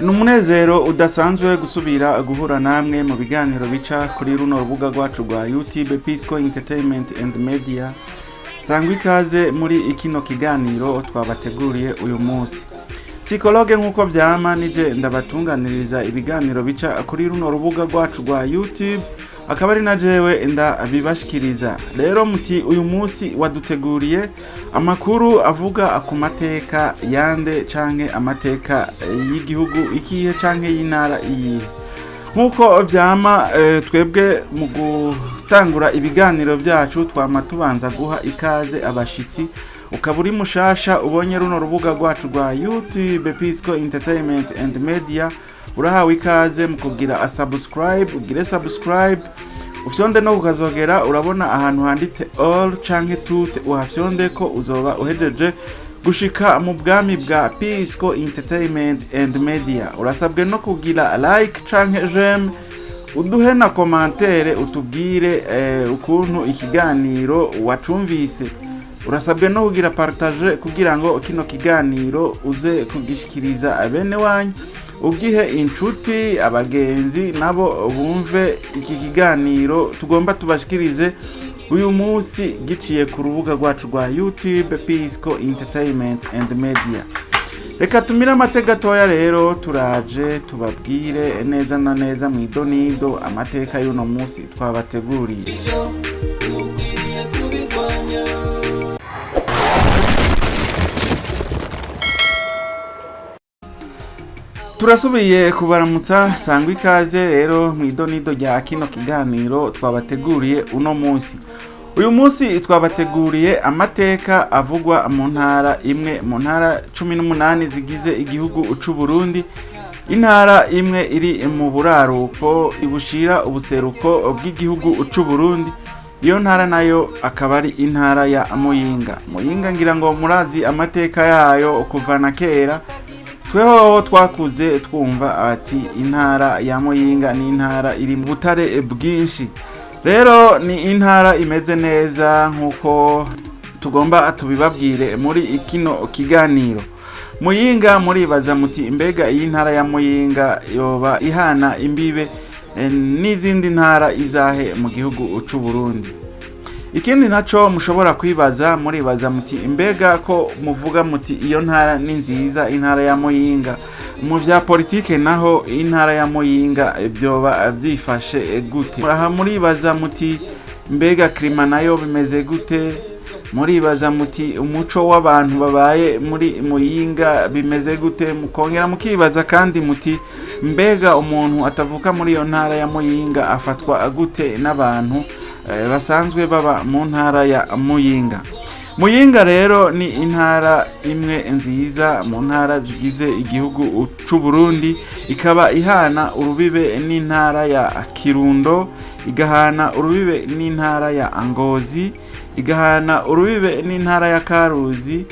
Numunezero udasanzwe gusubira guhura namwe mu biganiro bica kuri runo rubuga rwacu rwa YouTube Pisco Entertainment and Media. Sangwa ikaze muri kino kiganiro twabateguriye uyu munsi. Psikologe nkuko vyama nije ndabatunganiriza ibiganiro bica kuri runo rubuga rwacu rwa YouTube, akaba ari na jewe ndabibashikiriza. Rero muti uyu munsi waduteguriye amakuru avuga ku mateka yande canke amateka y'igihugu ikihe canke y'intara iyihe. Nkuko vyama twebwe mu gutangura ibiganiro vyacu twama tubanza guha ikaze abashitsi. Ukaba uri mushasha ubonye runo rubuga rwacu rwa YouTube Pisco Entertainment and Media, urahawe ikaze mu kugira subscribe, ugire subscribe ufyonde no kukazogera urabona ahantu handitse all canke tout, uhafyonde ko uzoba uhejeje gushika mu bwami bwa Pisco Entertainment and Media. Urasabwe no kugira like canke j'aime, uduhe na commentaire utubwire ukuntu ikiganiro wacumvise. Urasabwe no kugira partage kugira ngo kino kiganiro uze kugishikiriza abene wanyu, ugihe inshuti abagenzi nabo bumve iki kiganiro tugomba tubashikirize uyu munsi giciye ku rubuga rwacu rwa YouTube Pisco Entertainment and Media. Reka tumira amateka toya rero turaje tubabwire neza na neza mu idonido amateka y'uno munsi twabateguriye. Turasubiye kubaramutsa, sangwa ikaze rero mu idonido rya kino kiganiro twabateguriye uno munsi. Uyu munsi twabateguriye amateka avugwa mu ntara imwe mu ntara 18 zigize igihugu c'Uburundi. Intara imwe iri mu buraruko, bushira ubuseruko bw'igihugu c'Uburundi. Iyo ntara nayo akaba ari intara ya Muyinga. Muyinga ngira ngo murazi amateka yayo kuva na kera. Tweho twakuze twumva ati intara ya Muyinga ni intara iri mu butare bwinshi. Rero ni intara imeze neza nkuko tugomba tubibabwire muri kino kiganiro. Muyinga muribaza muti mbega iyi ntara ya Muyinga yoba ihana imbibe n'izindi ntara izahe mu gihugu c'Uburundi. Ikindi naco mushobora kwibaza muribaza muti mbega ko muvuga muti iyo ntara ni nziza intara ya Muyinga, mu vya politike naho intara ya Muyinga byoba vyifashe gute? Aha muribaza muti mbega klima nayo bimeze gute? Muribaza muti umuco w'abantu babaye muri Muyinga bimeze gute? Mukongera mukibaza kandi muti mbega umuntu atavuka muri iyo ntara ya Muyinga afatwa gute n'abantu basanzwe baba mu ntara ya Muyinga. Muyinga rero ni intara imwe nziza mu ntara zigize igihugu c'Uburundi, ikaba ihana urubibe n'intara ya Kirundo, igahana urubibe n'intara ya Ngozi, igahana urubibe n'intara ya Karuzi,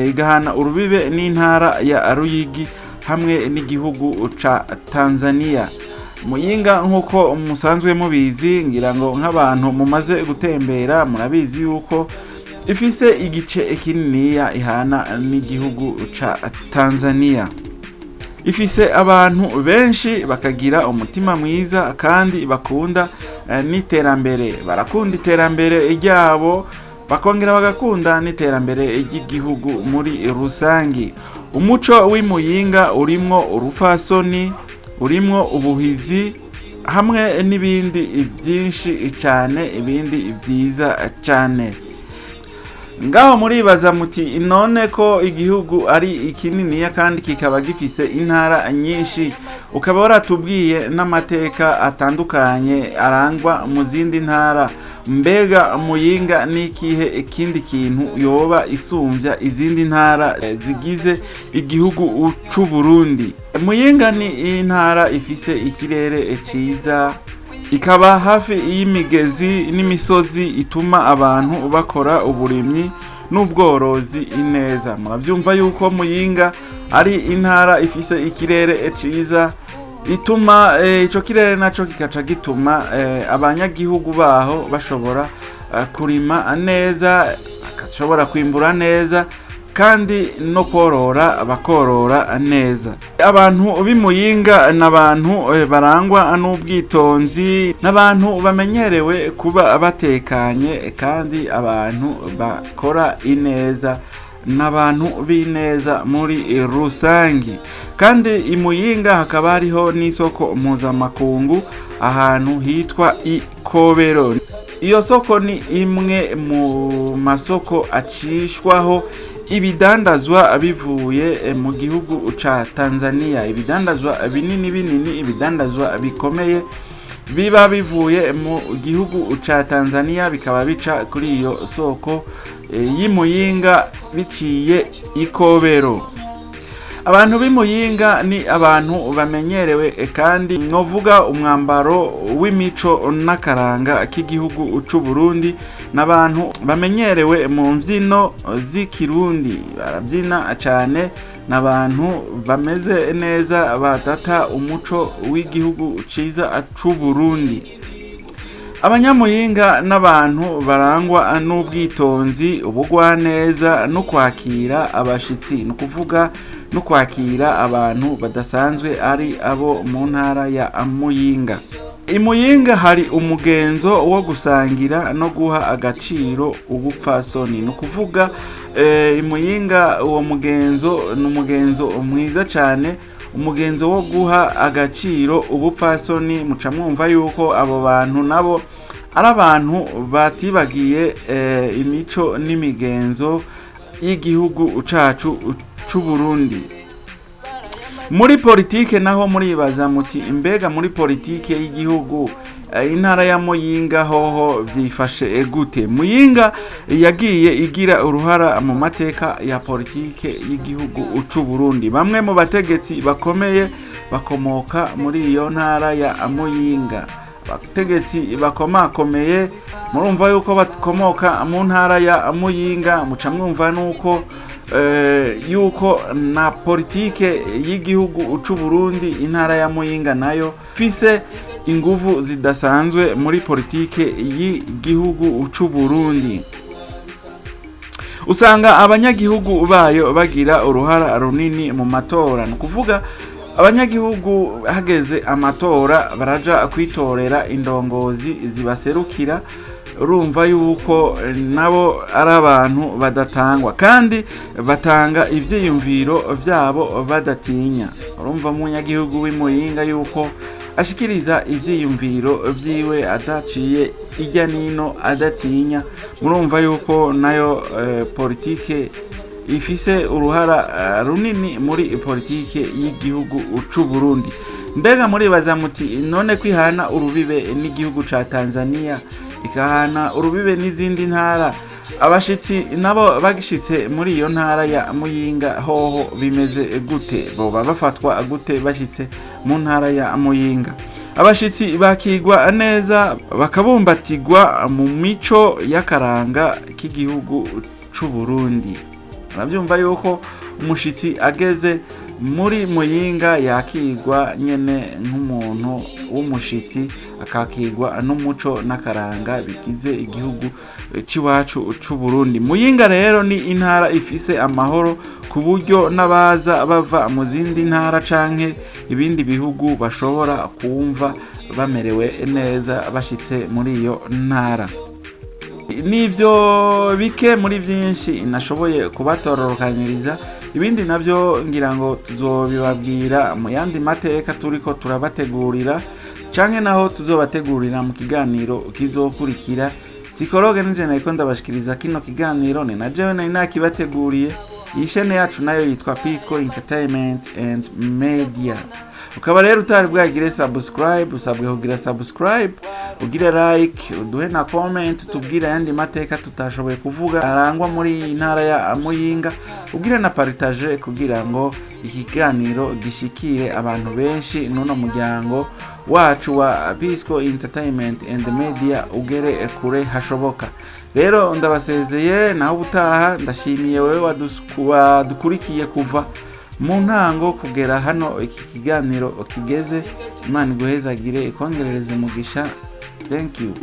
igahana urubibe n'intara ya Ruyigi hamwe n'igihugu ca Tanzaniya. Muyinga nkuko musanzwe mubizi, ngira ngo nk'abantu mumaze gutembera murabizi yuko ifise igice kininiya ihana n'igihugu ca Tanzaniya. Ifise abantu benshi bakagira umutima mwiza kandi bakunda n'iterambere. Barakunda iterambere ryabo, bakongera bagakunda n'iterambere ry'igihugu muri rusangi. Umuco w'Imuyinga urimwo urupfasoni, urimwo ubuhizi hamwe n'ibindi byinshi cyane, ibindi byiza cyane. Ngaho muribaza muti none ko igihugu ari ikininiya kandi kikaba gifise intara nyinshi, ukaba waratubwiye n'amateka atandukanye arangwa mu zindi ntara, mbega Muyinga nikihe ikindi kintu yoba isumvya izindi ntara zigize igihugu c'Uburundi? Muyinga ni intara ifise ikirere ciza, ikaba hafi y'imigezi n'imisozi ituma abantu bakora uburimyi n'ubworozi ineza. Muravyumva yuko Muyinga ari intara ifise ikirere ciza, ituma ico kirere naco kikaca gituma abanyagihugu baho bashobora kurima neza, bakashobora kwimbura neza, kandi no korora bakorora neza. Abantu b'Imuyinga n'abantu barangwa n'ubwitonzi, n'abantu bamenyerewe kuba batekanye kandi abantu bakora ineza, n'abantu b'ineza muri rusangi. Kandi Imuyinga hakaba hariho n'isoko mpuzamakungu ahantu hitwa Ikobero. Iyo soko ni imwe mu masoko acishwaho ibidandazwa bivuye mu gihugu ca Tanzaniya, ibidandazwa binini, ibidandazwa bikomeye biba bivuye mu gihugu ca Tanzaniya bikaba bica kuri iyo soko y'Imuyinga biciye Ikobero. Abantu b'Imuyinga ni abantu bamenyerewe kandi novuga umwambaro w'imico n'akaranga k'igihugu c'Uburundi, n'abantu bamenyerewe mu mbyino z'ikirundi, barabyina cyane, n'abantu bameze neza badata umuco w'igihugu ciza c'Uburundi. Abanyamuyinga n'abantu barangwa n'ubwitonzi, ubugwaneza no kwakira abashitsi, no kuvuga no kwakira abantu badasanzwe ari abo mu ntara ya Muyinga. Imuyinga hari umugenzo wo gusangira no guha agaciro ubupfasoni, no kuvuga Imuyinga uwo mugenzo n'umugenzo mwiza cyane, umugenzo wo guha agaciro ubupfasoni. Muca mwumva yuko abo bantu nabo ari abantu batibagiye imico n'imigenzo y'igihugu cacu c'Uburundi. Muri politike naho muribaza muti imbega muri politike y'igihugu intara ya Muyinga hoho vyifashe gute? Muyinga yagiye igira uruhara mu mateka ya politike y'igihugu c'Uburundi. Bamwe mu bategetsi bakomeye bakomoka muri iyo ntara ya Muyinga. Abategetsi bakomakomeye murumva yuko bakomoka mu ntara ya Muyinga, muca mwumva nuko yuko na politike y'igihugu c'Uburundi intara ya Muyinga nayo fise inguvu zidasanzwe muri politike y'igihugu c'Uburundi. Usanga abanyagihugu bayo bagira uruhara runini mu matora, no kuvuga abanyagihugu hageze amatora baraja kwitorera indongozi zibaserukira. Urumva yuko nabo ari abantu badatangwa kandi batanga ivyiyumviro vyabo badatinya. Urumva umunyagihugu w'Imuyinga yuko ashikiriza ivyiyumviro vyiwe adaciye irya nino adatinya. Murumva yuko nayo politike ifise uruhara runini muri politike y'igihugu c'Uburundi. Mbega muribaza muti none kwihana urubibe n'igihugu ca Tanzaniya, ikahana urubibe n'izindi ntara, abashitsi nabo bagishitse muri iyo ntara ya Muyinga hoho bimeze gute? Boba bafatwa gute bashitse mu ntara ya Muyinga? Abashitsi bakigwa neza, bakabumbatirwa mu mico y'akaranga k'igihugu c'Uburundi. Urabyumva yuko umushitsi ageze muri Muyinga yakigwa nyene nk'umuntu w'umushitsi, akakigwa n'umuco n'akaranga bigize igihugu c'iwacu c'Uburundi. Muyinga rero ni intara ifise amahoro ku buryo n'abaza bava mu zindi ntara canke ibindi bihugu bashobora kumva bamerewe neza bashitse muri iyo ntara. Nivyo bike muri byinshi nashoboye kubatororokaniriza, ibindi navyo ngira ngo tuzobibabwira mu yandi mateka turiko turabategurira, canke naho tuzobategurira mu kiganiro kizokurikira. Sikoroge nije nariko ndabashikiriza kino kiganiro, ni na jewe nari nakibateguriye. Iyi chaîne yacu nayo yitwa Pisco Entertainment and Media. Ukaba rero utari bwagire subscribe, usabwe kugira subscribe, ugire like, uduhe na comment, tubwire yandi mateka tutashoboye kuvuga arangwa muri intara ya Muyinga, ugire na partage kugira ngo ikiganiro gishikire abantu benshi nuno muryango wacu wa Pisco Entertainment and Media ugere kure hashoboka. Rero ndabasezeye naho ubutaha, ndashimiye wewe wadukurikiye kuva mu ntango kugera hano iki kiganiro kigeze. Imana iguhezagire, ikongerereze umugisha. Thank you.